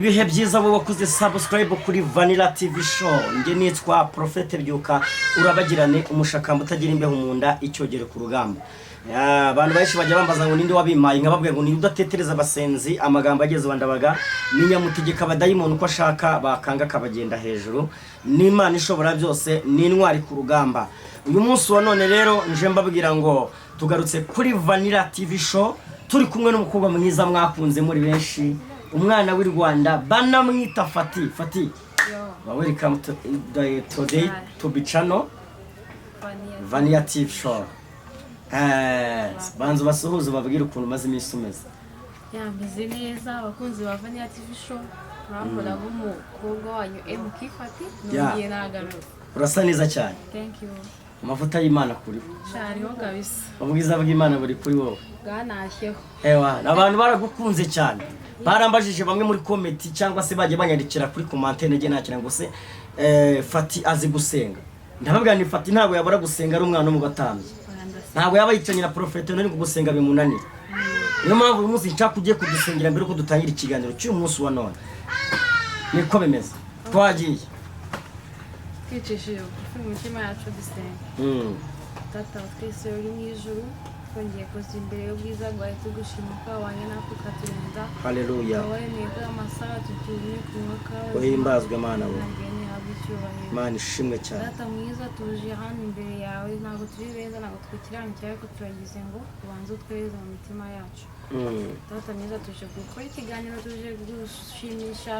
Ibihe byiza wowe wakoze subscribe kuri Vanilla TV show. Nge nitwa Prophete Byuka, urabagirane umushakamba utagira imbeho mu nda icyogere ku rugamba. Abantu benshi bajya bambaza ngo ninde wabimaye, nkababwiye ngo ni udatetereza abasenzi amagambo ageze bandabaga, ni nyamutegeka abadayimoni uko ashaka bakanga kabagenda hejuru, ni Imana ishobora byose, ni intwari ku rugamba. Uyu munsi wa none rero nje mbabwira ngo tugarutse kuri Vanilla TV show, turi kumwe n'umukobwa mwiza mwakunze muri benshi, umwana w'i Rwanda banamwita Fati. Welcome to today to be channel Vanilla TV show. Banzu basuhuza babwira ukuntu maze iminsi umeze. Meze neza abakunzi ba Vanilla TV show. Murambona umukobwa wanyu MK Fati ngiye nagaruka. Urasa neza cyane. Thank you. Amavuta y'Imana kuri. Shariho kabisa. Ubwiza bw'Imana buri kuri wowe. Bwanashyeho. Abantu baragukunze cyane. Barambajije bamwe muri comment cyangwa se baje banyandikira kuri commentaire nege nakira ngo se Fati azi gusenga. Ndababwira ni Fati ntabwo yabara gusenga ari umwana wo mu batambyi. Ntabwo yaba yitanye na Prophete none gusenga bimunanira. Niyo mpamvu uyu munsi nshaka kugiye kudusengera mbere ko dutangira ikiganiro cy'uyu munsi wa none. Niko bimeze. Twagiye. Twicishije mu mutima yacu dusenga. Tata twese uri mu ijuru, twongeye kuza imbere y'ubwiza bwawe tugushima ko wabanye natwe ukaturinda. Haleluya. Wowe mwebwe amasaha tugiye ku mwuka wawe. Uhimbazwe Mana we. Mana ishimwe cyane. Data mwiza tuje hano imbere yawe, ntabwo turi beza, ntabwo twikirangije, ariko turagize ngo ubanze utweze mu mitima yacu. Data mwiza tuje gukora ikiganiro, tuje gushimisha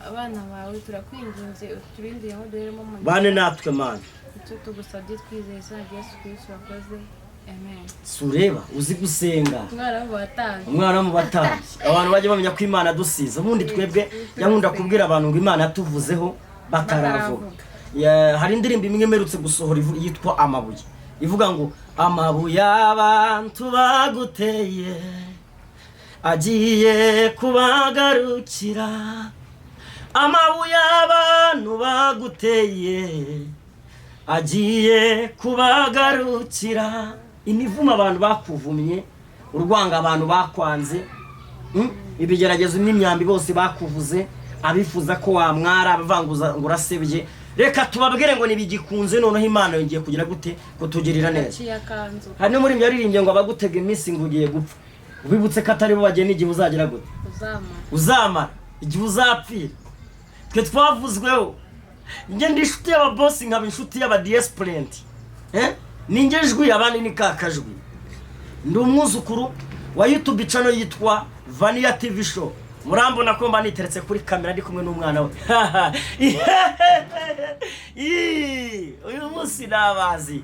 abana bawe, turakwinginze uturindire ngo duheremo mu bane natwe Mana. icyo tugusabye twizeye izina rya Yesu Kristo wakoze. Amen. Sureba uzi gusenga. Umwana mu batambyi. Abantu bajye bamenya ko Imana dusize. Ubundi twebwe yankunda kubwira abantu ngo Imana yatuvuzeho bataravuga. Hari indirimbo imwe imerutse gusohora yitwa Amabuye. Ivuga ngo amabuye abantu baguteye agiye kubagarukira. Amabuye abantu baguteye agiye kubagarukira. Imivuma abantu bakuvumye, urwanga abantu bakwanze, ibigeragezo n'imyambi bose bakuvuze, abifuza ko wamwara abavanguza ngo urasebye, reka tubabwire ngo nibigikunze noneho Imana yongeye kugira gute kutugirira neza. Hano muri myo yaririmbye ngo abagutega iminsi ngo ugiye gupfa, ubibutse ko atari bo bagena igihe uzagira gute uzamara igihe uzapfira. Twe twavuzweho, nge ndi inshuti y'aba boss nkaba inshuti y'aba diasporent, ninge jwi abandi ni kakajwi. Ndi umwuzukuru wa YouTube channel yitwa Vanilla TV show. Murambona ko mba niteretse kuri kamera ndi kumwe n'umwana we. Uyu munsi nabazi.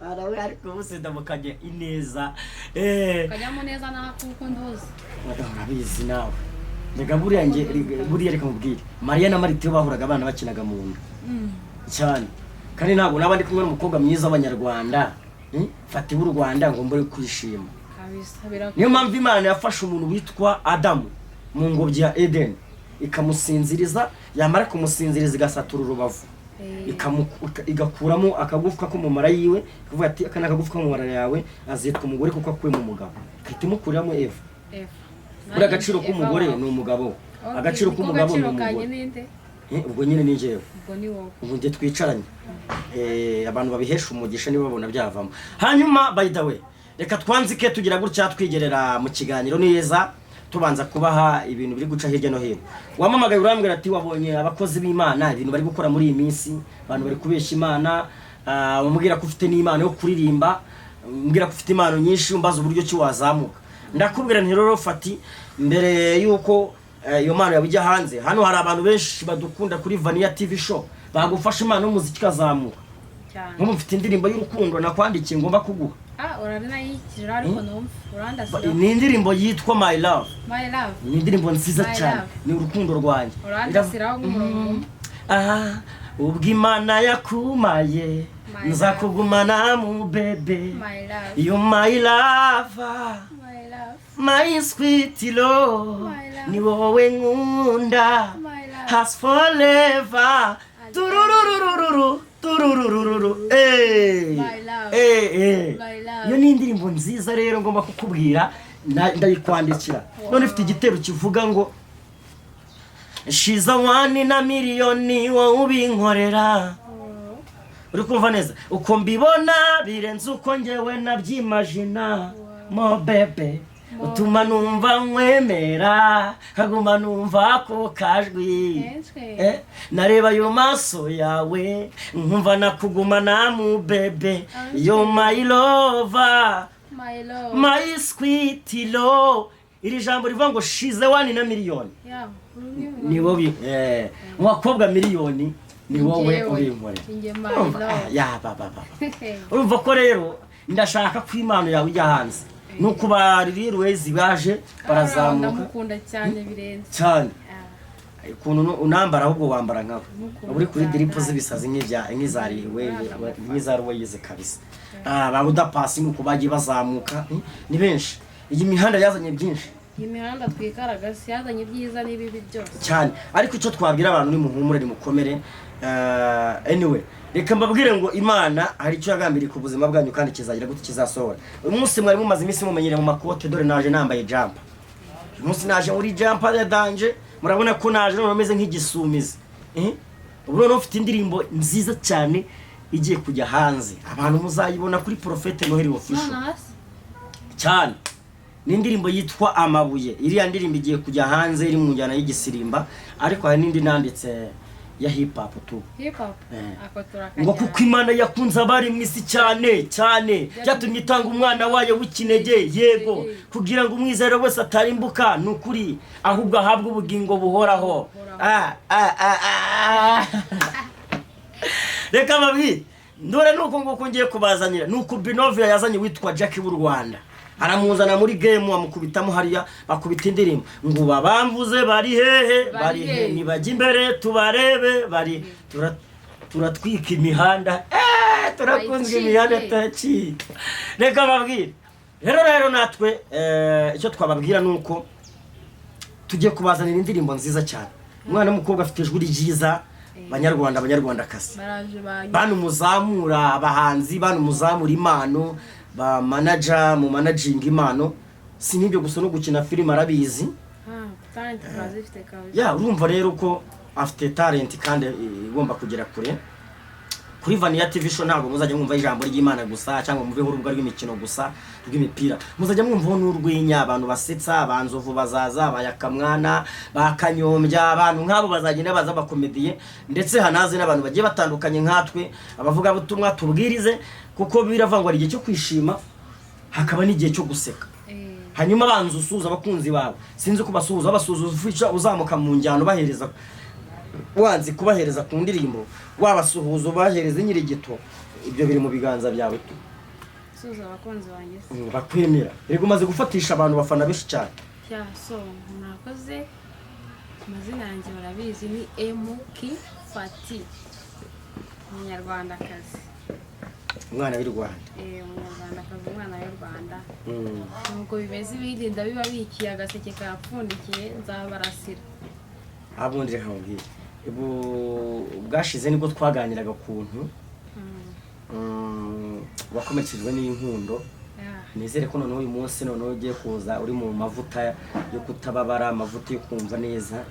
Arawe ariko bose ndamukanye ineza. Kajyamo neza na kuko ndoze. Urabizi nawe. Rega buriya reka mubwire. Maria na Marite bahuraga abana bakinaga mu nda. Cyane. Kandi ntabwo nabandi kumwe n'umukobwa mwiza w'Abanyarwanda. Fati b'u Rwanda ngo mbore kwishima. Niyo mpamvu Imana yafashe umuntu witwa Adamu mu ngobyi ya Eden, ikamusinziriza, yamara kumusinziriza igasatura urubavu, igakuramo akagufwa ko mu mara yiwe, kuvuga ati akana akagufwa mu mara yawe azitwa umugore kuko akuye mu mugabo, ihitumukuramo Eva. Buri agaciro k'umugore ni umugabo, agaciro k'umugabo ni umugore. Ubwo nyine ni jewe, ubwo nge twicaranye, abantu babihesha umugisha nibo babona byavamo. Hanyuma by the way, reka twanzike tugira gutya twigerera mu kiganiro neza, tubanza kubaha ibintu biri guca hirya no hino. Wamamagaye urambwira ati wabonye abakozi b'Imana ibintu bari gukora muri iyi minsi, abantu bari kubesha Imana, umubwira ko ufite n'Imana yo kuririmba, umbwira ko ufite impano nyinshi, umbaza uburyo ki wazamuka. Ndakubwira nti rero Fati, mbere yuko iyo mpano yabijya hanze, hano hari abantu benshi badukunda kuri Vanilla TV show, bagufasha impano y'umuziki kazamuka. Nk'ubu mfite indirimbo y'urukundo nakwandikiye ngomba kuguha. Urarina yikira ariko numva urandasira. Ni indirimbo yitwa My Love. My Love. Ni indirimbo nziza cyane. Ni urukundo rwanjye. Urandasira nk'umurongo. Ubwo Imana yakumaye nzakugumana mu bebe. You my lover. My sweet love. Ni wowe nkunda. Has forever. Turururururu. Iyo ni indirimbo nziza rero ngomba kukubwira ndayikwandikira none ifite igitero kivuga ngo shiza 1 na miliyoni wowe ubinkorera. Uri kumva neza uko mbibona birenze uko njyewe nabyimagina mo bebe utuma numva nkwemera kaguma numva ko kajwi nareba yo maso yawe nkumva nakuguma na mu bebe yo my lover my sweet love. Iri jambo rivuga ngo shize 1 na miliyoni ni wowe mwakobwa miliyoni ni wowe ubinkorera. Ya baba urumva ko rero ndashaka ko impano yawe ijya hanze nuko baririruwezi baje barazamuka ndamukunda cyane birenze cyane ukuntu unambara ahubwo wambara nkawe uri kuri dripo z'ibisazi nk'izariwe yize kabisa. Babuda pasi nuko bagiye bazamuka ni benshi. Iyi mihanda yazanye byinshi, iyi mihanda twikaraga yazanye byiza n'ibibi byose cyane, ariko icyo twabwira abantu ni muhumure ni mukomere. Anyway reka mbabwire ngo Imana hari icyo yagambiriye ku buzima bwanyu kandi kizagira gute kizasohora. Umunsi mwari mumaze iminsi mumenyere mu makote, dore naje nambaye jumper. Umunsi naje muri jumper ya danje, murabona ko naje none meze nk'igisumizi. Ubu none ufite indirimbo nziza cyane igiye kujya hanze, abantu muzayibona kuri Prophete Noheli official cyane. Ni indirimbo yitwa Amabuye. Iriya ndirimbo igiye kujya hanze iri mu njyana y'igisirimba, ariko hari n'indi nanditse ya hip hop tu. Hip hop ngo kuko Imana yakunze abari mu isi cyane cyane byatumye itanga umwana wayo w'ikinege, yego kugira ngo umwizera wese atarimbuka nukuri ahubwo ahabwe ubugingo buhoraho. Reka babi ndore nuko ngo ngiye kubazanira nuko Binovia yazanye witwa Jackie w'u Rwanda, aramuzana muri game amukubitamo hariya bakubita indirimbo ngo babamvuze bari hehe nibajya imbere tubarebe bari turatwika imihanda turakunzwe imihanda tachi. Reka babwire rero natwe icyo twababwira nuko tugiye kubazanira indirimbo nziza cyane. Umwana w'umukobwa afite ijwi ryiza, banyarwandakazi bantu muzamura abahanzi, bantu muzamura impano, ba manager mu managing impano, si nibyo gusa no gukina film arabizi. Talent bazifite kabisa. Ya urumva rero ko afite talent kandi igomba kugera kure. Kuri Vania TV show ntabwo muzajya mwumva ijambo ry'Imana gusa cyangwa muveho urubuga rw'imikino gusa rw'imipira, muzajya mwumva n'urw'inya abantu basetsa, abanzovu bazaza, bayakamwana, bakanyombya, abantu nk'abo bazagenda baza bakomediye, ndetse hanaze n'abantu bagiye batandukanye nkatwe abavuga butumwa tubwirize, kuko biravangwa igihe cyo kwishima hakaba n'igihe cyo guseka. Hanyuma abanza usuza abakunzi bawe, sinzi ko basuhuza ufisha uzamuka mu njyano bahereza wanzi kubahereza ku ndirimbo, wabasuhuza bahereza nyirigito, ibyo biri mu biganza byawe tu. Suza abakunzi banjye bakwemera rego umaze gufatisha abantu bafana benshi cyane. Ya so murakoze, amazina yanjye barabizi ni MK Fati, umunyarwandakazi, umwana w'u Rwanda. umunyarwandakazi, umwana w'u Rwanda. Nuko bimeze ibindi ndabiba bikiye agaseke kapfundikiye nzabarasira. Abundi reka mubwire bwashize nibwo twaganiraga kuntu wakomekejwe n'inkundo. Nizere ko none uyu munsi none ugiye kuza uri mu mavuta yo kutababara, amavuta yo kumva neza,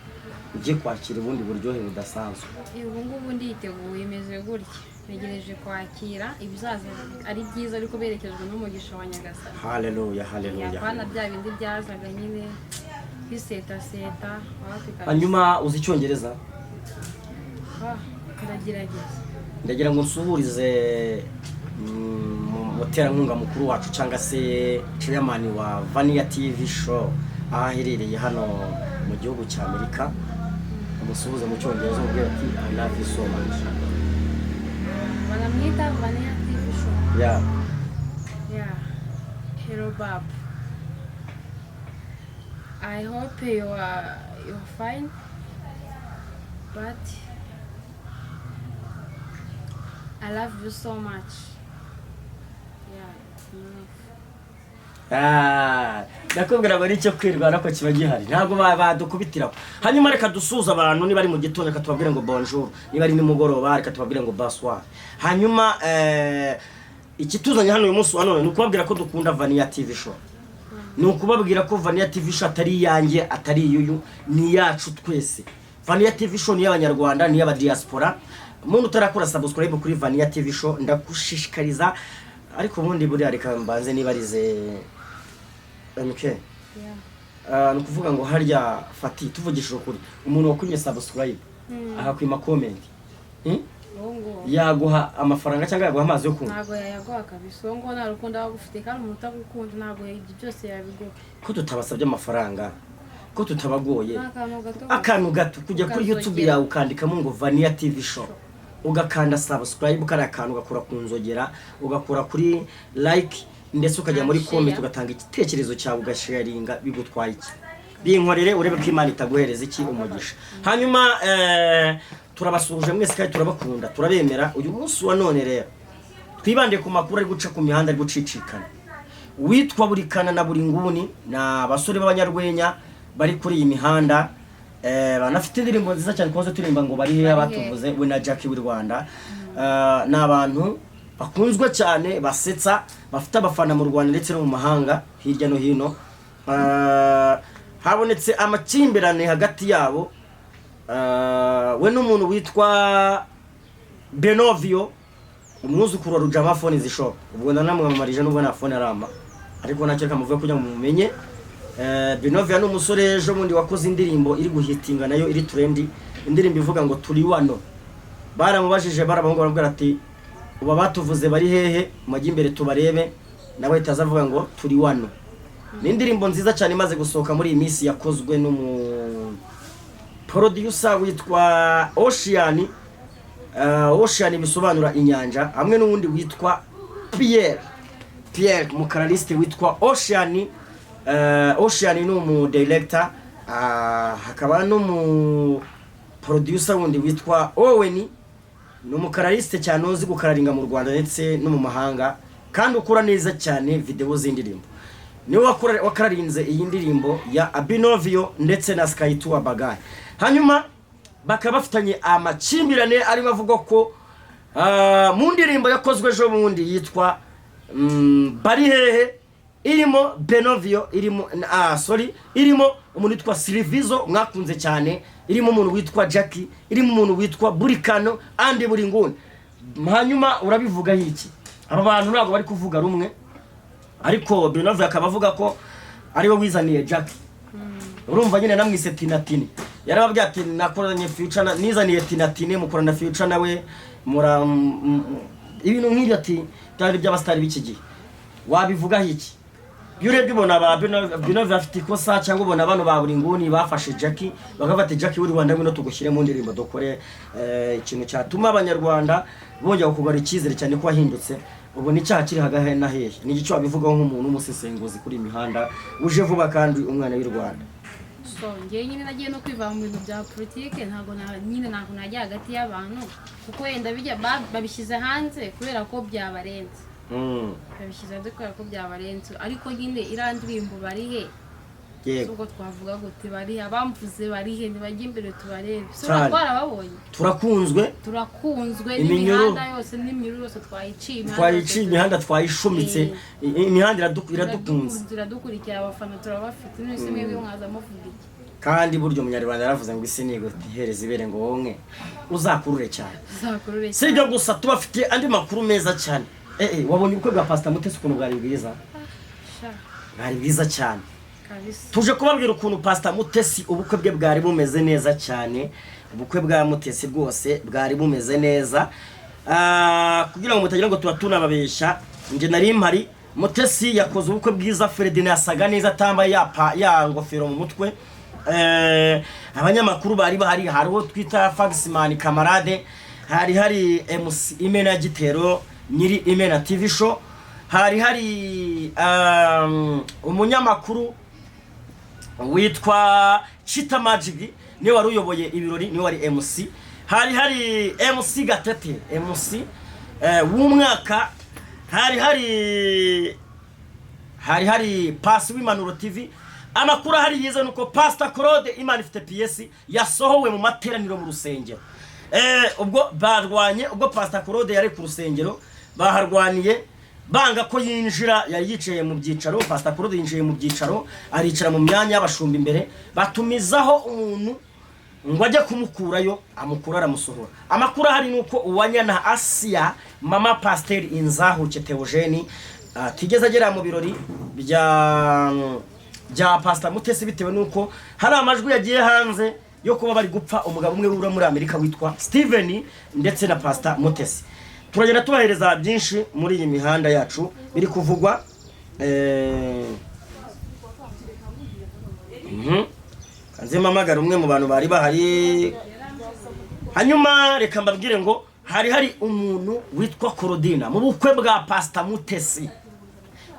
ugiye kwakira ubundi buryohe budasanzwe. Ubu ngubu nditeguye imeze gutya, negereje kwakira ibizaza ari byiza ariko berekezwe n'umugisha wa Nyagasani. Haleluya haleluya. Yapana bya bindi byazaga nyine biseta. Hanyuma uzi Icyongereza? Ndagira ngo nsuhurize muterankunga mukuru wacu cyangwa se chairman wa Vania TV show aherereye hano mu gihugu cya Amerika. Umusuhuza mu Cyongereza ubwira ati I love you so much. Wanamwita Vania TV show. Yeah. Hello Bob. I hope you're fine, but I love you so much. Nakubwira bari cyo kwirwana ko kiba gihari, ntabwo badukubitiraho. Hanyuma reka dusuza abantu niba ari mu gitondo reka tubabwire ngo bonjour, niba ari nimugoroba reka tubabwire ngo bonsoir. Hanyuma ikituzanye hano uyu munsi wa none ni ukubabwira ko dukunda Vania TV show. ni ukubabwira ko Vanilla TV Show atari yanjye atari iyuyu ni yacu twese. Vanilla TV Show ni y'abanyarwanda ni y'aba diaspora. Umuntu utarakora subscribe kuri Vanilla TV Show ndakushishikariza, ariko ubundi buri areka mbanze nibarize MK. Ni kuvuga ngo harya Fati tuvugishije ukuri umuntu wakunye subscribe akakwima comment yaguha amafaranga cyangwa yaguha amazi yo kunywa? Ntago yayaguha kabisa, ngo nta rukundo agufite kandi umuntu utagukunda ntago ibyo byose yabiguha. Ko tutabasabye amafaranga, ko tutabagoye, akantu gato kujya kuri YouTube yawe ukandikamo ngo Vanilla TV Show, ugakanda subscribe, ukara akantu ugakora ku nzogera, ugakora kuri like, ndetse ukajya muri comment ugatanga igitekerezo cyawe ugasharinga, bigutwaye iki? Binkorere urebe ko Imana itaguhereza iki umugisha. Hanyuma turabasuje mwese kandi turabakunda, turabemera. Uyu munsi wa none rero twibande ku makuru ari guca ku mihanda ari gucicikana, witwa Burikana na Buringuni na basore b'abanyarwenya bari kuri iyi mihanda, banafite indirimbo nziza cyane koze turimba ngo bari he batuvuze we na Jackie w'i Rwanda. N'abantu bakunzwe cyane basetsa, bafite abafana mu Rwanda ndetse no mu mahanga hirya no hino. Habonetse amakimbirane hagati yabo, we n'umuntu witwa Benovio, umwuzukuru wa Rujama Phone Zishop. Ubwo nanamwamarije nubwo na phone arama, ariko nacyo kamuvuye kujya mu mumenye. Benovio n'umusore ejo bundi wakoze indirimbo iri guhitinga nayo iri trendy, indirimbo ivuga ngo turi wano. Baramubajije barabahungu barambwira ati uba batuvuze bari hehe majye imbere tubarebe, nawe itazavuga ngo turi wano. Ni indirimbo nziza cyane imaze gusohoka muri iyi minsi, yakozwe n'umu producer witwa Ocean. Ocean bisobanura inyanja, hamwe n'uwundi witwa Pierre mukaraliste witwa Ocean. Ocean ni umu director, hakaba n'umu producer wundi witwa Owen, n'umukaraliste cyane uzi gukararinga mu Rwanda ndetse no mu mahanga, kandi ukora neza cyane video z'indirimbo. Niwe wakararinze iyi ndirimbo ya Abinovio ndetse na Sky Tour Bagay. Hanyuma bakaba bafitanye amakimbirane ari bavuga ko mu ndirimbo yakozwe ejo bundi yitwa bari hehe, irimo Benovio, irimo umuntu witwa Silvizo mwakunze cyane, irimo umuntu witwa Jackie, irimo umuntu witwa Burikano andi Buringuni. Hanyuma urabivuga iki? Aba bantu ntabwo bari kuvuga rumwe, ariko Benovio akaba avuga ko ari we wizaniye Jackie. Urumva nyine namwise Tinatine, yarababwiye ati nakoranye Future nizaniye Tinatine, mukorana Future nawe mura ibintu nk'ibyo, ati byari by'abastari b'iki gihe. Wabivuga iki? Yurebye ubona ba Benovio afite ikosa, cyangwa ubona abantu ba Buringuni bafashe Jackie bakafata Jackie w'i Rwanda ngo tugushyire mu ndirimbo dukore ikintu cyatuma abanyarwanda bongera kugura icyizere cyane ko wahindutse? Ubu ni cyaha kiri hagahe na hehe? Ni igice wabivugaho nk'umuntu umusesenguzi kuri imihanda uje vuba kandi umwana w'i Rwanda. So ngiye nyine nagiye no kwiva mu bintu bya politike, ntago najya hagati y'abantu, kuko wenda bijya babishyize hanze kubera ko byabarenze. Babishyize hanze kubera ko byabarenze, ariko nyine irandirimbo bari he? Ubwo twavuga gute bari he? Abamvuze bari he? Ntibajye imbere tubarebe. So twarababonye, turakunzwe n'imihanda yose n'imiru yose twayiciye imihanda twayishumitse, imihanda iradukurikira, abafana turabafite. Nese mwebwe mwaza muvuga iki? Kandi buryo umunyarwanda yaravuze ngo isi nigo tihereza ibere ngo wonke uzakurure cyane. Sibyo gusa tubafite andi makuru meza cyane. Wabonye ubukwe bwa Pastor Mutesi ukuntu bwari bwiza? Bwari bwiza cyane. Tuje kubabwira ukuntu Pastor Mutesi ubukwe bwe bwari bumeze neza cyane. Ubukwe bwa Mutesi bwose bwari bumeze neza. Kugira ngo mutagira ngo tubatunababesha, nje nari mpari. Mutesi yakoze ubukwe bwiza, Ferdinand yasaga neza atambaye ya ngofero mu mutwe. Abanyamakuru bari bahari, hariho twita Faxman Kamarade, hari MC Imena Gitero nyiri Imena TV Show, hari umunyamakuru witwa Chita Magic, niwe wari uyoboye ibirori, niwe wari MC. Hari MC Gatete, MC w'umwaka. Hari Pasi w'Impanuro TV. Amakuru hari yize nuko Pastor Claude Imana ifite PS yasohowe mu materaniro mu rusengero. Ubwo barwanye, ubwo Pastor Claude yari ku rusengero baharwaniye, banga ko yinjira, yari yicaye mu byicaro. Pastor Claude yinjiye mu byicaro, aricara mu myanya y'abashumba imbere, batumizaho umuntu ngo ajye kumukurayo, amukura aramusohora. Amakuru hari nuko Uwanyana Asia mama Pasteur Inzahuke Theogene tigeze agera mu birori bya Pastor Mutesi, bitewe nuko hari amajwi yagiye hanze yo kuba bari gupfa umugabo umwe ura muri Amerika witwa Steven ndetse na Pastor Mutesi. Turagenda tubahereza byinshi muri iyi mihanda yacu biri kuvugwa. Kanzema magara umwe mu bantu bari bahari. Hanyuma reka mbabwire ngo hari umuntu witwa Korodina mu bukwe bwa Pastor Mutesi.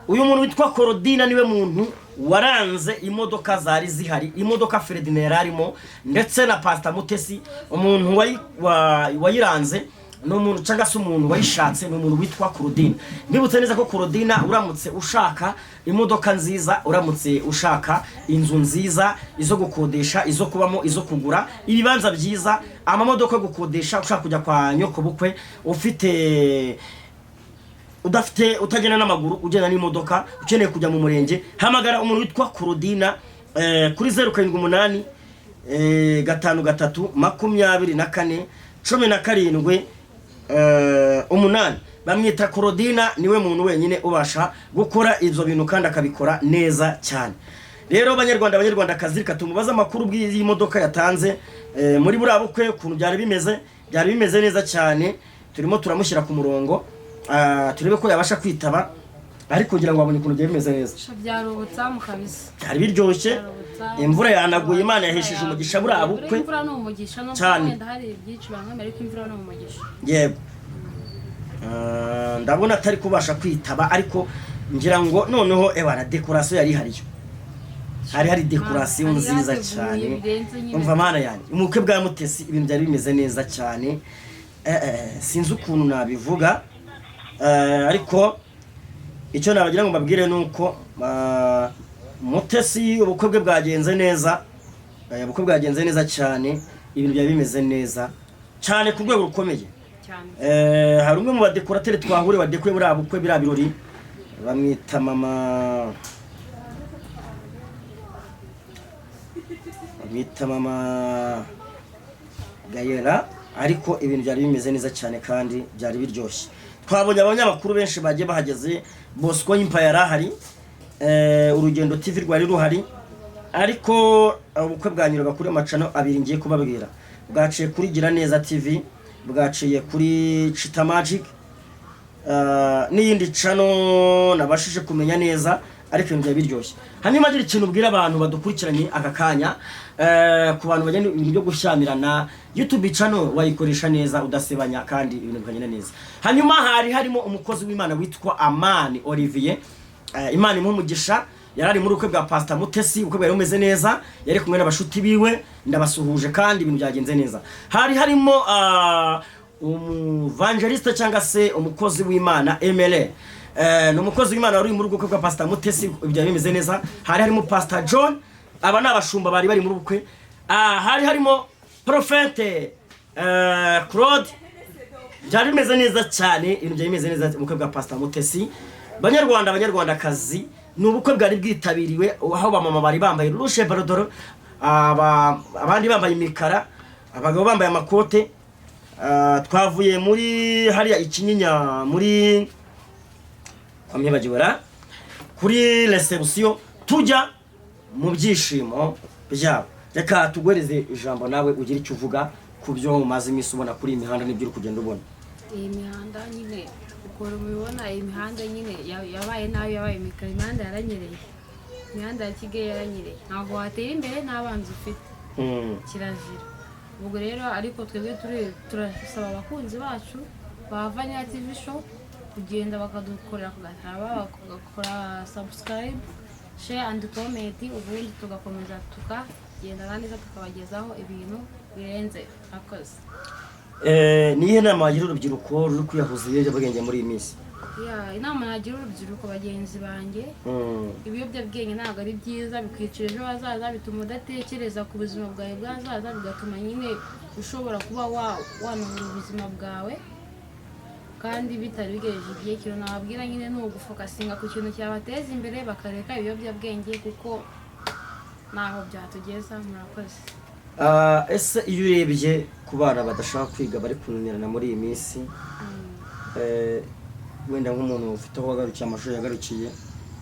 Uyu muntu witwa Korodina niwe muntu waranze imodoka zari zihari, imodoka Ferdinand arimo ndetse na Pastor Mutesi. Umuntu wayiranze no muntu cyangwa se umuntu wayishatse, no umuntu witwa Korodina. Mbibutse neza ko Korodina uramutse ushaka imodoka nziza, uramutse ushaka inzu nziza, izo gukodesha, izo kubamo, izo kugura, ibibanza byiza, amamodoka yo gukodesha, ushaka kujya kwa nyoko bukwe, utagenda n'amaguru, ugenda n'imodoka, ukeneye kujya mu murenge, hamagara umuntu witwa Korodina kuri 078 53 24 17 8. Bamwita Korodina, niwe muntu wenyine ubasha gukora ibyo bintu kandi akabikora neza cyane. Rero abanyarwanda kazi katumubaza amakuru bw'iyi modoka yatanze muri buriya bukwe, ukuntu byari bimeze neza cyane. Turimo turamushyira ku murongo, turebe ko yabasha kwitaba, ariko kugira ngo abone ukuntu byari bimeze neza. Byarubutsa mu kabisa, byari biryoshye. Imvura yanaguye, Imana yahesheje umugisha buriya bukwe. Imvura no umugisha no kwenda hari byinshi bamwe, ariko imvura no umugisha. Yego. Ndabona atari kubasha kwitaba, ariko ngira ngo noneho ebara decoration yari hariyo. Hari decoration nziza cyane. Umva Mana yani, umukwe bwa Mutesi ibintu byari bimeze neza cyane. Sinzi ukuntu nabivuga, ariko icyo nabagira ngo mbabwire nuko Mutesi ubukwe bwe bwagenze neza. Ubukwe bwagenze neza cyane, ibintu byari bimeze neza cyane ku rwego rukomeye. Hari umwe mu badekorateri twahure wadekoye buriya bukwe, biriya birori, bamwita mama Gayera, ariko ibintu byari bimeze neza cyane kandi byari biryoshye. Twabonye abanyamakuru benshi bagiye bahageze, Bosco Yimpa yarahari, Urugendo TV rwari ruhari, ariko ubukwe bwanyuraga kuri amacano abiri ngiye kubabwira. Bwaciye kuri Gira Neza TV, bwaciye kuri Chita Magic, n'iyindi cano nabashije kumenya neza, ariko ibintu byari biryoshye. Hanyuma agira ikintu ubwira abantu badukurikiranye aka kanya, ku bantu bagenda ibintu byo gushyamirana, YouTube channel wayikoresha neza udasebanya kandi ibintu bikagenda neza. Hanyuma harimo umukozi w'Imana witwa Amani Olivier, Imana imumugisha, yarari muri ukwe bwa Pastor Mutesi, ukwe bwari umeze neza, yari kumwe n'abashuti biwe, ndabasuhuje kandi ibintu byagenze neza. Harimo umuvangeliste cyangwa se umukozi w'Imana MLA, no mukozi w'Imana wari muri ukwe bwa Pastor Mutesi, ibyo bimeze neza. Harimo Pastor John, aba n'abashumba bari muri ubukwe. Harimo Prophete Claude, byari bimeze neza cyane, ibintu byari bimeze neza ubukwe bwa Pastor Mutesi. Banyarwandakazi, ni ubukwe bwari bwitabiriwe, aho bamama bari bambaye rouge barodoro, abandi bambaye imikara, abagabo bambaye amakote. Twavuye muri hariya Ikinyinya muri kwamyebagiwera kuri reception tujya mu byishimo byabo. Reka tugwereze ijambo nawe ugira icyo uvuga ku byo umaze iminsi ubona kuri iyi mihanda n'ibyo uri kugenda ubona. Iyi mihanda nyine ukora mubibona, iyi mihanda nyine yabaye nabi, yabaye imikara, imihanda yaranyereye, imihanda ya Kigali yaranyereye, ntabwo watera imbere n'abanzi ufite, kirazira. Ubwo rero ariko twebwe turasaba abakunzi bacu ba Vanilla TV show kugenda bakadukorera ku gataba, bagakora subscribe, share and comment, ubundi tugakomeza tukagenda neza tukabagezaho ibintu birenze akoze. Nihe nama wagira urubyiruko ruri kwiyahuza ibiyobyabwenge muri iyi minsi? Inama nagira urubyiruko bagenzi banjye, ibiyobyabwenge ntabwo ari byiza, bikwicira ejo hazaza, bituma udatekereza ku buzima bwawe bwazaza, bigatuma nyine ushobora kuba wanahura ubuzima bwawe. kandi bitari bigejeje igihe kiro nababwira nyine ni ugufokasinga ku kintu cyabateza imbere bakareka ibiyobyabwenge kuko naho byatugeza. Murakoze. Ese iyo urebye ku bana badashaka kwiga bari kunanirana muri iyi minsi wenda nk'umuntu ufite aho agarukiye amashuri yagarukiye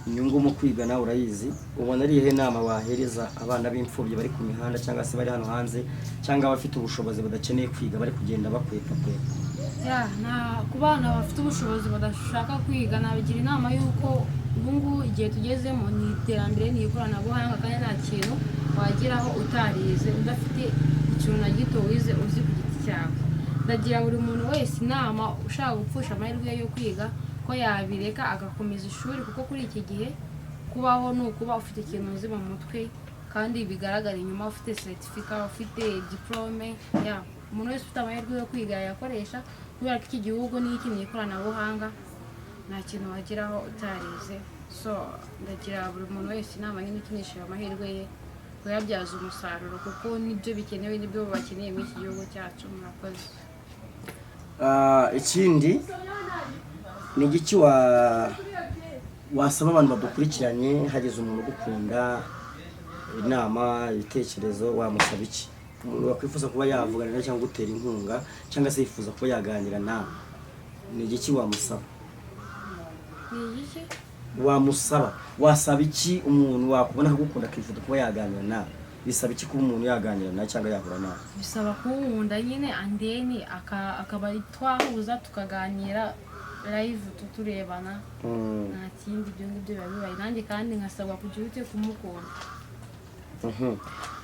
inyungu mu kwiga nawe urayizi, ubona ari ihe nama wahereza abana b'imfubyi bari ku mihanda cyangwa se bari hano hanze cyangwa abafite ubushobozi badakeneye kwiga bari kugenda bakwepa? Ku bana bafite ubushobozi badashaka kwiga nabigira inama y'uko ubungu igihe tugezemo ni iterambere, ni ikoranabuhanga, kandi nta kintu wageraho utarize udafite ikintu na gito wize uzi ku giti cyawe. Ndagira buri muntu wese inama ushaka gupfusha amahirwe yo kwiga ko yabireka agakomeza ishuri, kuko kuri iki gihe kubaho ni ukuba ufite ikintu uzi mu mutwe kandi bigaragara inyuma, ufite certificate, ufite diplome. Umuntu wese ufite amahirwe yo kwiga yakoresha, kubera ko iki gihugu ni iki, ni ikoranabuhanga, nta kintu wageraho utarize. So ndagira buri muntu wese inama nyine ukinisha amahirwe ye kuyabyaza umusaruro, kuko nibyo bikenewe, nibyo bakeneye muri iki gihugu cyacu. Murakoze. Ikindi ni igiki wasaba abantu badukurikiranye, hageze umuntu ugukunda inama, ibitekerezo, wamusaba iki? Umuntu wakwifuza kuba yavuganira cyangwa gutera inkunga cyangwa se yifuza kuba yaganira nawe, ni igiki wamusaba? Wasaba iki umuntu wakubona akagukunda akifuza kuba yaganira nawe? Bisaba iki kuba umuntu yaganira nawe cyangwa yahura nawe? Bisaba kunkunda nyine, andeni akaba twahuza tukaganira live tuturebana, nta kindi. Ibyo ngibyo biba bibaye, nanjye kandi nkasabwa kugira ute kumukunda.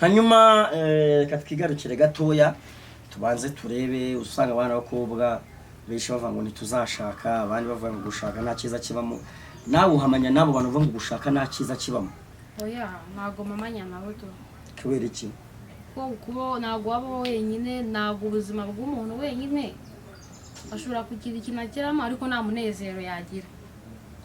Hanyuma reka twigarukire gatoya tubanze turebe, usanga abana b'abakobwa benshi bavuga ngo ntituzashaka, abandi bavuga ngo gushaka nta cyiza kibamo. Nawe uhamanya n'abo bantu bavuga ngo gushaka nta cyiza kibamo? Ntabwo mamanya nabo tu. Kubera iki? Kuko ntabwo waba wenyine, ntabwo ubuzima bw'umuntu wenyine ashobora kugira ikintu ageramo ariko nta munezero yagira.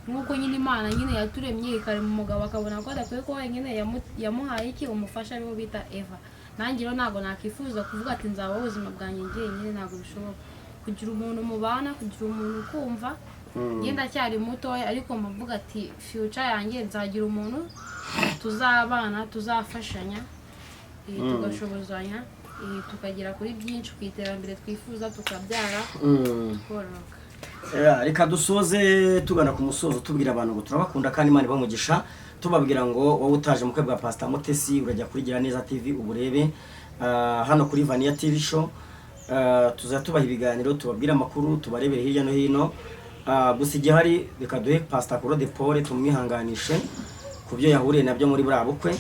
Nk'uko nyine Imana nyine yaturemye ikarema umugabo akabona ko adakwiye kuba wenyine, yamuhaye iki? Umufasha ariwo bita Eva. Nanjye rero ntabwo nakifuza kuvuga ati nzaba ubuzima bwanjye njyenyine, ntabwo bishoboka. Kugira umuntu mubana, kugira umuntu ukumva, ngenda cyari mutoya ariko mvuga ati future yanjye nzagira umuntu tuzabana, tuzafashanya, tugashobozanya, tukagera kuri byinshi, ku iterambere twifuza, tukabyara, kororoka. Reka dusoze tugana ku musozo tubwira abantu ngo turabakunda kandi Imana ibamugisha, tubabwira ngo wowe utaje mu kwe bwa Pastor Mutesi urajya kuri Giraneza TV uburebe hano kuri Vania TV show. Tuzatubaha ibiganiro, tubabwira amakuru, tubarebere hirya no hino. Gusa igihe hari reka duhe Pastor Claude Paul tumwihanganishe ku byo yahuriye nabyo muri buriya bukwe.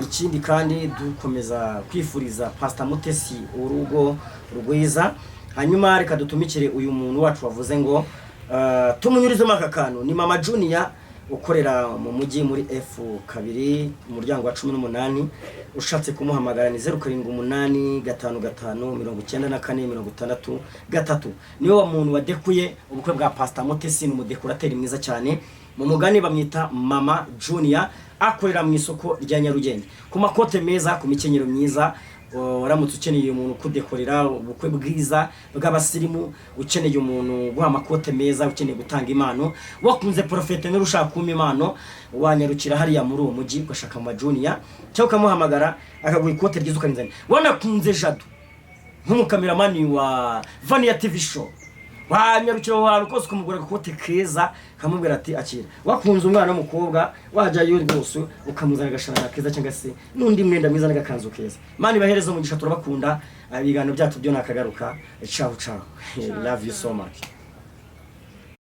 Ikindi kandi dukomeza kwifuriza Pastor Mutesi urugo rwiza. Hanyuma reka dutumikire uyu muntu wacu wavuze ngo tumunyurizemo aka kantu, ni Mama Junior ukorera mu mujyi muri F2 umuryango wa 18. Ushatse kumuhamagara ni 0785559463. Niwe wa muntu wadekuye ubukwe bwa Pastor Mutesi, ni umudekorateri mwiza cyane. Mu mugani bamwita Mama Junior, akorera mu isoko rya Nyarugenge ku makote meza, ku mikenyero myiza. Uramutse ukeneye umuntu kudekorera ubukwe bwiza bw'abasirimu, ukeneye umuntu guha amakote meza, ukeneye gutanga impano, wakunze profete n'urushaka kuma impano, wanyarukira hariya muri uwo mujyi ugashaka Mama Junior cyangwa ukamuhamagara akaguha ikote ryiza ukarinzana. Wanakunze Jado nk'umukameramani wa Vania TV show, wanyarukira ahantu kose ukamugura agakote keza, kamubwira ati akira. Wakunze umwana w'umukobwa wajyayo rwose ukamuzana agashana keza cyangwa se n'undi mwenda mwiza n'agakanzu keza. Mani bahereza umugisha, turabakunda. Ibiganiro byacu byo nakagaruka. Ciao ciao. Love you so much.